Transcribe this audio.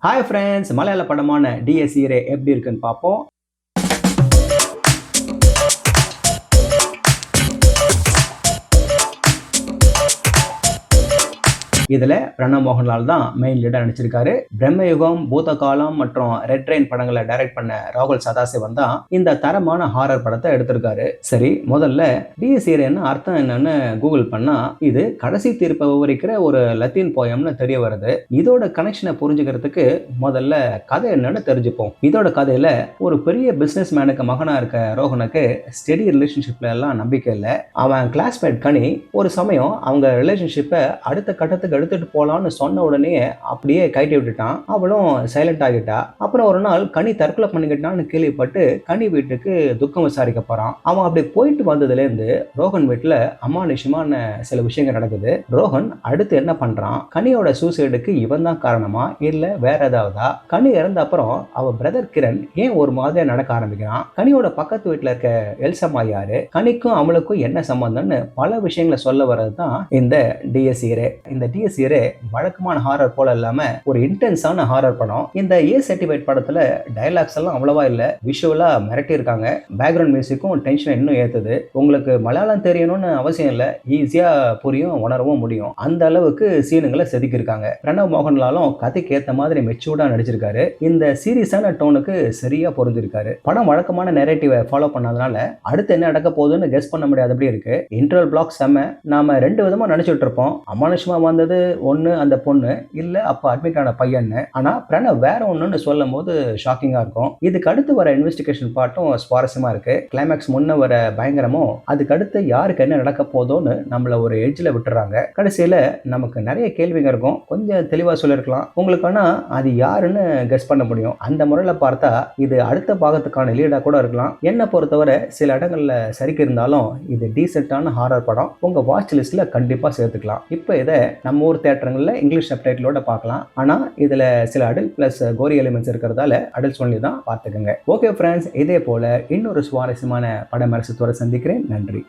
Hi friends, மலையாள படமான டிஎஸ்இரே எப்படி இருக்குன்னு பார்ப்போம். இதுல பிரணவ் மோகன்லால் தான் மெயின் லீடா நடிச்சிருக்காரு. பிரம்மயுகம், பூதகாலம் மற்றும் ரெட் ரெயின் படங்களை டைரக்ட் பண்ண ராகுல் சதாசிவன் தான் இந்த தரமான ஹாரர் படத்தை எடுத்திருக்காரு. சரி, முதல்ல டிஎஸ்இரேன்னு அர்த்தம் என்னன்னு கூகுள் பண்ணா இது கடைசி தீர்ப்பை விவரிக்கிற ஒரு லத்தீன் போயம்னு தெரிய வருது. இதோட கனெக்ஷனை புரிஞ்சுக்கிறதுக்கு முதல்ல கதை என்னன்னு தெரிஞ்சுப்போம். இதோட கதையில ஒரு பெரிய பிசினஸ் மேனுக்கு மகனா இருக்க ரோஹனுக்கு ஸ்டெடி ரிலேஷன்ஷிப்ல எல்லாம் நம்பிக்கை இல்லை. அவன் கிளாஸ்மேட் கனி ஒரு சமயம் அவங்க ரிலேஷன்ஷிப்பை அடுத்த கட்டத்துக்கு எடுத்துட்டு போலான்னு சொன்ன உடனே அப்படியே கைட்டி விட்டுட்டான். அவளும் சைலண்ட் ஆகிட்டா. அப்புறம் ஒரு நாள் கனி தற்கொலை பண்ணிக்கிட்டான்னு கேள்விப்பட்டு கனி வீட்டுக்கு துக்கம் விசாரிக்க போறான். அவன் அப்படி போயிட்டு வந்ததுல இருந்து ரோஹன் வீட்டுல அமானுஷமான சில விஷயங்கள் நடக்குது. ரோஹன் அடுத்து என்ன பண்றான்? கனியோட சூசைடுக்கு இவன் தான் காரணமா இல்ல வேற ஏதாவதா? கனி இறந்த அப்புறம் அவ பிரதர் கிரண் ஏன் ஒரு மாதிரியா நடக்க ஆரம்பிக்கிறான்? கனியோட பக்கத்து வீட்டுல இருக்க எல்சம்மா யாரு? கனிக்கும் அவளுக்கும் என்ன சம்பந்தம்னு பல விஷயங்களை சொல்ல வர்றதுதான் இந்த டிஎஸ்இரே. இந்த டிஎஸ்இரே வழக்கமான ஹாரர் போல இல்லாம ஒரு இன்டென்ஸான ஹாரர் படம். இந்த ஏ சர்டிஃபைட் படத்துல டயலாக்ஸ் எல்லாம் அவ்வளவா இல்ல, விஷுவலா மிரட்டி இருக்காங்க. பேக்ரவுண்ட் மியூசிக்கும் டென்ஷன் இன்னும் ஏத்துது. உங்களுக்கு மலையாளம் தெரியணும்னு அவசியம் இல்ல, ஈஸியா புரியும், உணரவும் முடியும். அந்த அளவுக்கு சீனுங்களை செதுக்கி இருக்காங்க. பிரணவ் மோகன்லாலும் கதைக்கு ஏத்த மாதிரி மெச்சூர்டா நடிச்சிருக்காரு. இந்த சீரியஸான டோனுக்கு சரியா பொருந்திருக்காரு. படம் வழக்கமான நெரேட்டிவை ஃபாலோ பண்ணாதனால அடுத்து என்ன நடக்க போகுதுன்னு கெஸ் பண்ண முடியாதபடி இருக்கு. இன்டர்வல் பிளாக் செம்ம. நாம ரெண்டு விதமா நினைச்சிட்டு இருப்போம். அமானுஷமா வந்தது ஒண்ணு அந்த பொண்ணு, இல்ல அப்ப அட்மிட் ஆன பையன்னு. ஆனா பிரணவ் வேற ஒண்ணுன்னு சொல்லும் போது ஷாக்கிங்கா இருக்கும். இதுக்கு அடுத்து வர இன்வெஸ்டிகேஷன் பார்ட்டும் சுவாரஸ்யமா இருக்கு. கிளைமேக்ஸ் முன்ன வர பயங்கரமும் அதுக்கு அடுத்து யாருக்கு என்ன நடக்க போதோன்னு நம்மள ஒரு எட்ஜ்ல விட்டுறாங்க. கடைசியில நமக்கு நிறைய கேள்விங்க இருக்கும். கொஞ்சம் தெளிவா சொல்லிருக்கலாம். உங்களுக்கு வேணா அது யாருன்னு கெஸ் பண்ண முடியும். அந்த முறையில பார்த்தா இது அடுத்த பாகத்துக்கான லீடா கூட இருக்கலாம். என்ன பொறுத்தவரை சில இடங்கள்ல சரிக்கு இருந்தாலும் இது டீசென்ட்டான ஹாரர் படம். உங்க வாட்ச் லிஸ்ட்ல கண்டிப்பா சேர்த்துக்கலாம். இப்போ இதை நம்ம ஊர் தியேட்டருங்கள்ல இங்கிலீஷ் சப்டைட்டிலோட பார்க்கலாம். ஆனா இதுல சில அடல்ட் பிளஸ் கோரி எலிமெண்ட்ஸ் இருக்கிறதால அடல்ட்ஸ் ஒன்லி தான் பார்த்துக்கங்க. ஓகே ஃப்ரெண்ட்ஸ், இதே போல இன்னொரு சுவாரஸ்யமான பட விமர்சனத்தோட சந்திக்கிறேன். நன்றி.